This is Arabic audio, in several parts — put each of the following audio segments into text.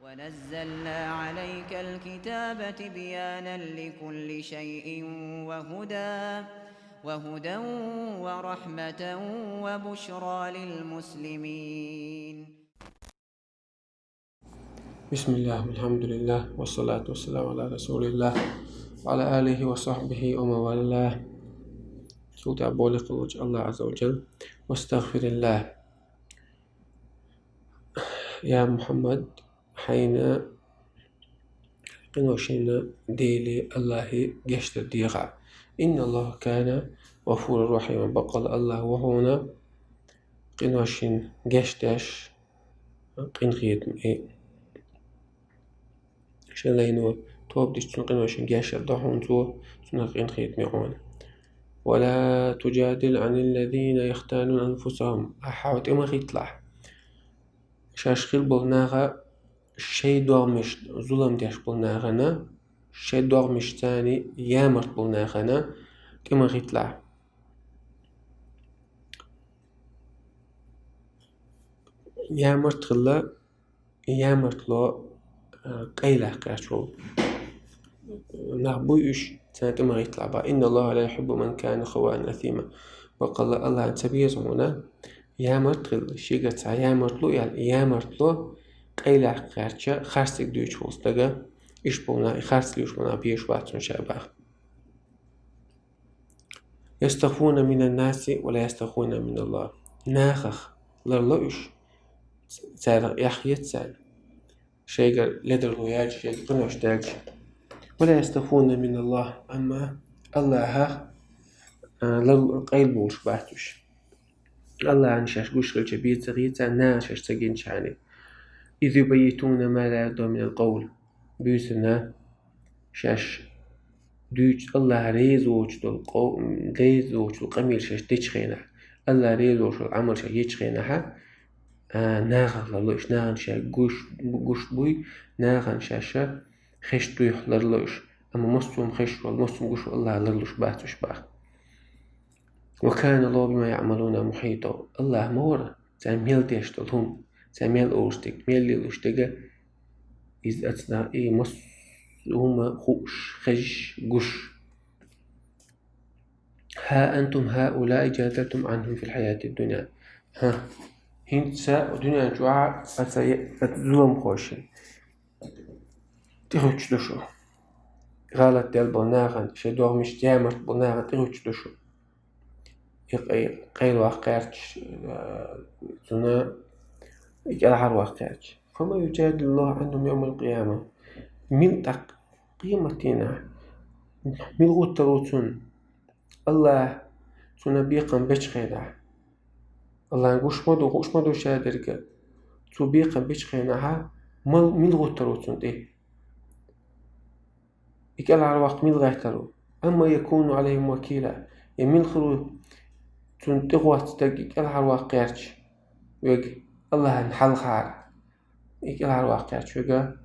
ونزلنا عليك الكتاب تبيانا لكل شيء وهدى ورحمة وبشرى للمسلمين. بسم الله والحمد لله والصلاة والسلام على رسول الله وعلى آله وصحبه ومن والاه. سوت أبو لقلوج الله عز وجل واستغفر الله. يا محمد حين قنوشنا ديلي الله جشت ديغا إن الله كان غفورا رحيما. بقل الله وهنا قنوشين جشتش قنخيت شلينو توب ديش قنوشين جشت ضحون تو قنخيت ميعون. ولا تجادل عن الذين يختانون أنفسهم. أحاوت إما خيطلع شاشخيل بولناغا شي دوغمش ظلم ديش بولناغنا شي دوغمش تاني يامرت بولناغنا إما خيطلع. يامرت خلا يامرت لو قيلة قاشو نعبوش سنة إما خيطلع با. إن الله لا يحب من كان خوانا أثيما. وقال الله عن سبيز هنا يامرت خل شيغت يامرت له يعني يامرت له قيلة قاشا خارسك دوش وستجا إيش بونا خارس ليش بونا بيش واتون شابه. يستخفون من الناس ولا يستخفون من الله. ناخخ لرلوش سال يحيت سال شيء لدر وياج شيء قنوش داج ولا يستخفون من الله. أما الله للقيل بولش باتوش الله عن شاش قوش غلش بيت صغيرة ناشش سجين شاني إذ يبيتون ما لا يرضى من القول بيسنا شاش دوش الله ريزوش القميل شاش تشخينا الله ريزوش العمل شاش يتشخينا ناغن للوش ناغن شاش قوش بوي ناغن شاشا خش دويح للوش. أما مصوم خش والمصوم قوش الله للوش باتوش باخ. وكان الله بما يعملون محيطا. الله مورا تعمل ديشتلهم تعمل أوستك ميل للوشتك إذ أتنا مصوم خوش خش قوش. ها أنتم هؤلاء جادلتم عنهم في الحياة الدنيا. هنسا الدنيا جوعة أتزوم خوشين تيروش دشو غالت ديال بناغن شدوغ مش جامر بناغن تيروش دشو قيل واقعش زنا يجعل واقعش. فما يجادل الله عنهم يوم القيامة من تق قيمتنا من غوتروتون الله تنبيقا بشخينا الله نقوش مدو شادرك تبيقا بشخينها من غوتروتون دي يجعل على وقت من غيترو. أما يكون عليهم وكيلا يمين خلو تنتقوات تجيك على واقعش ويجي الله نحل خار يجي على واقعش ويجا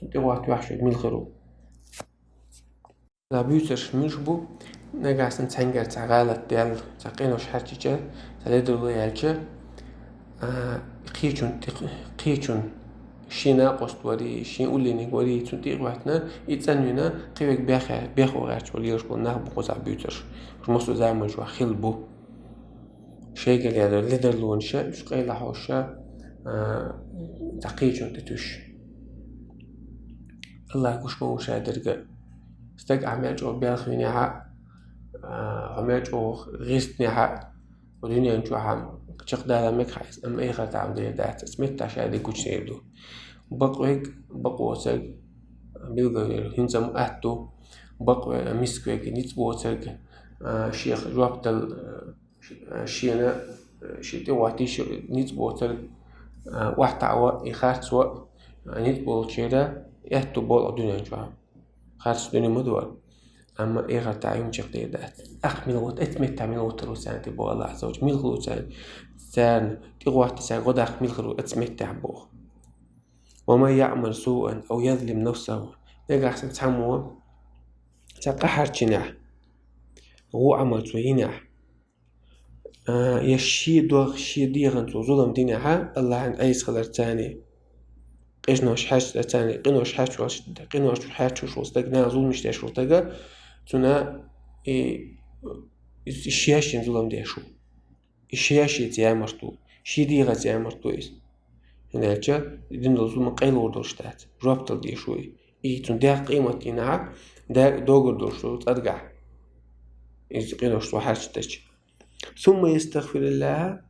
تنتقوات وحش من خلو لا بيوتر منشبو نجاسن تنجر تعالى ديال تقينوش حرتيجا تلدلو يالجا قيچون شينا قستوري شين أوليني وري تنتقواتنا يتسنونا قيوك بيخو غارش وليوش بو نغبو قوزع بيوتر مصو زعما جوا خلبو شيء قال يعني ليدر لونشا مش قيل حوشا تقيجون تتوش الله كوش مو شادرجا استق عماجو بيرخيني ها عماجو غيستني ها ودنيا نشو عم تقدر مك حيس أما إيه خد عم ده دات سمعت عشان كوش يبدو بقوا سج بيلقى هنزم أهتو بقوا مسكوك نيتبوتج شيخ جوابت شينا شيء تواتيش نيتبوتل واحد عوا يخارج سوا نيتبول شيدا يهتو بول الدنيا جوا خارج الدنيا مدور. أما إيه تعيم شقدي دات أخمل وت أتمت تعمل وترو سنة تبوا الله عز وجل ملخلو سان تقوى تسان غدا أخمل خلو أتمت تعبوه. وما يعمل سوءا أو يظلم نفسه نجا أحسن تحمو تقحر جناح هو عمل سويناح يشي دوغ شي ديغن تو ظلم دينها الله عن أيس خلر تاني قيشناش حاج تاني قينوش حاج وش قينوش حاج وش وستجنا ظلم مش تشو تجا تنا الشياشين ظلم ديشو الشياشي تيامرتو شيديغة تيامرتو هناك دين ظلم قيل ودرشتات رابطل ديشوي تون ده قيمة ينعا ده دوغر درشتو ترجع قينوش حاج تش ثم يستغفر الله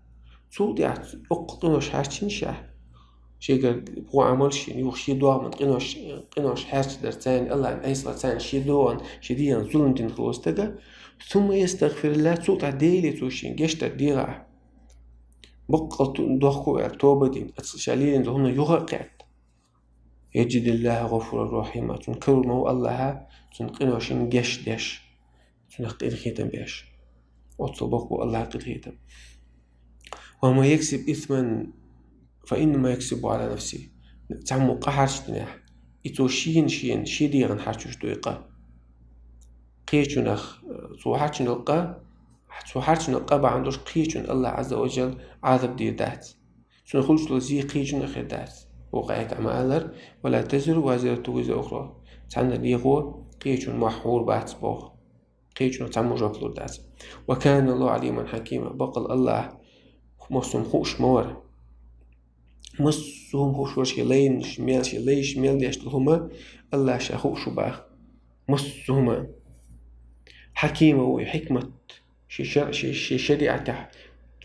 صودعت قينوش حاج نشاه شيء هو عمل شيء يوخشي دوام قنوش حاجة درتان الله أي صلاتان شيء دوان شديا ظلم دين خلوستجا ثم يستغفر الله تصوت عديلي توشين جشت الديرة بقى دوخو التوبة دين شالين لهنا يغرقت يجد الله غفور رحيم تنكر مو الله تنقنوشين جش دش تنقل خيتم بيش وتصبقوا الله قد خيتم وما يكسب إثما فإنما يكسب على نفسه تعمو قحرش تناح إتو شين شيديغن حرشوش دويقا قيشون أخ سوحرشن القا بعندوش قيشون الله عز وجل عذب دير دات سنخلش لزي قيشون أخير دات وقعك عمالر ولا تزر وزيرة وزر أخرى تعنا ليغو قيشون محور بات بوغ قيشون تعمو جوكلو دات وكان الله عليما حكيما بقل الله مصم خوش موار مصهم خوش ورش لين شمال يشتهما الله شاخو شباخ مصهما حكيمة وحكمة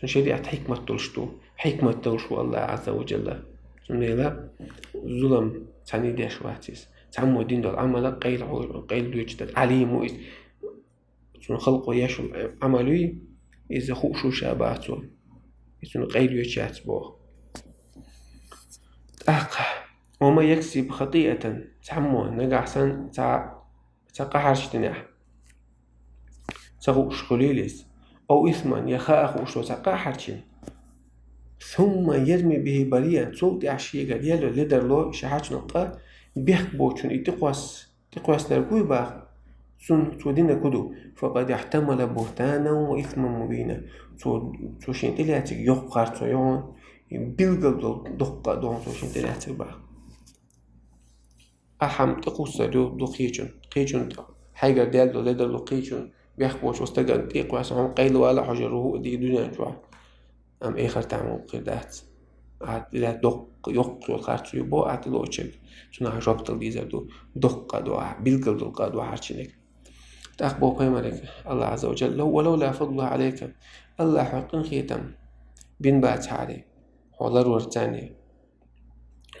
شريعة حكمة تلشتو حكمة تلشو الله عز وجل لا ظلم تعني ديش واتيس تعمو دين دول عمل قيل دويجتد عليم وإذ خلقو يشو عملوي إذا خوشو شاباتو إذا قيل يشات بوه وما يكسب خطيئة تعمو نقع سن تقحرش تناح تغوش خليليس أو إثما يخاخوش وتقحرشن ثم يرمي به بريئا صوت عشيقا يلو لدر لو شحاش نقا بيخ بوشن تقواس نرقوي باخ سن تودين كدو فقد احتمل بهتانا وإثما مبينا توشين تلاتك يقار تويون بيلغل دقة دون توشين تلاتك باخ أحم تقوس دو قيجون حاجة ديالو لدر لو قيجون بيخبوش واستقل تيقواس عن قيل ولا حجره دي دنيا جوا أم إخر تعمل قردات عاد لا دق يقصو الخارج يبو عتلو تشك سنا ربط الديزر دو دقة دو بيلغل دقة دو حارشينك تأخبو قيمك الله عز وجل ولولا فضله عليك الله حقن خيتم بين بات عليه حضر ورتاني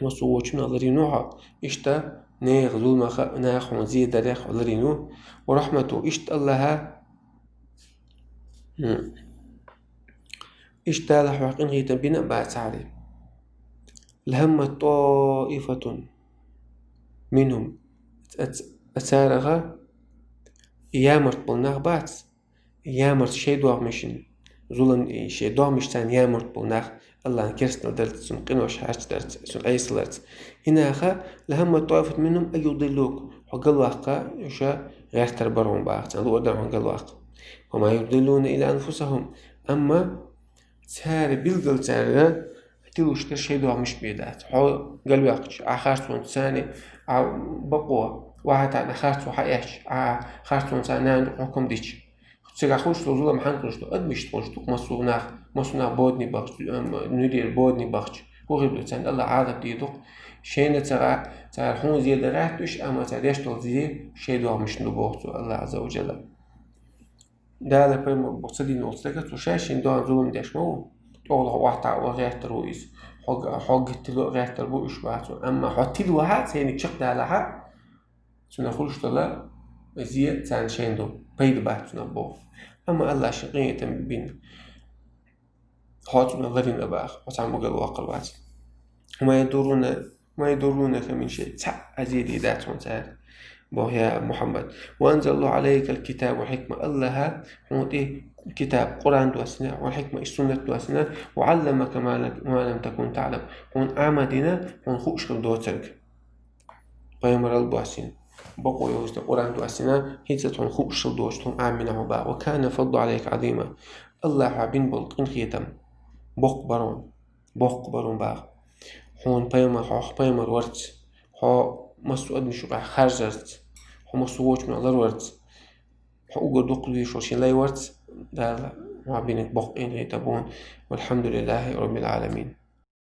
وصوتنا ضرينوها إشتا نيغ ظلم ناخ وزيد دريخ ضرينو ورحمته إشت الله إشتا لحقن خيتم بين بات عليه لهم طائفة منهم أتارغا يامرت بالنغبات يامرت شيء دوغ مشين ظلم شيء دوغ مشتان يامرت بالنغ الله كرسنا درت سنقنوش حاج درت سن أيسلت هناخا لهم طائفة منهم أن يضلوك وقال واقع يشا غير تربرهم باقت أنه ودعهم قال واقع وما يضلون إلى أنفسهم أما تاري بالقل تاري تلوش شيء دوغ مش بيدات قال واقع آخرتون ثاني بقوة واحد عن آخرتو حياش آخرتون ثاني حكم ديش سيغاخوش ظلم حنكرش أدمش تقولشتوك مسونا بودني بخش ندير بودني بخش وغيب لتان الله عادب ديدوك شينة تغا حون زيادة راتوش أما تغيش تغذيه شيء دوغ مش نبوغتو الله عز وجل دالة بيم بقصدي نوصلك وشاشين دوغ ظلم ديش مو تغلق واحدة وغير ترويس حق تلو غير تربو إشباتو أما حتى الوهات هينك شق دالها سنخلش طلا زيادة تان شين دو بيد بات نبوغ أما الله شقية بين حاطنا ظرين أباخ وتعمل الواقع الوعد ما يدرونك من شيء أزيد ذات وانتهى بوهي محمد وأنزل الله عليك الكتاب والحكمة الله حموت كتاب قرآن دواسنا والحكمة السنة دواسنا وعلمك ما لم تكن تعلم هون أعمدنا هون خوش دوترك قيمر البواسين بقوا يوجد قرآن دواسنا هيتتون خوش دوشتهم أعمنا وباع وكان فضل عليك عظيما الله حابين بلقين خيتم بق برون باغ حون بيمر حوخ بيمر ورت حو مسو أدني شو خرجت حو مسو ووش من الله ورت حو أقول دقلي شو شين لاي ورت دار ما بينك بق إن يتبون والحمد لله رب العالمين.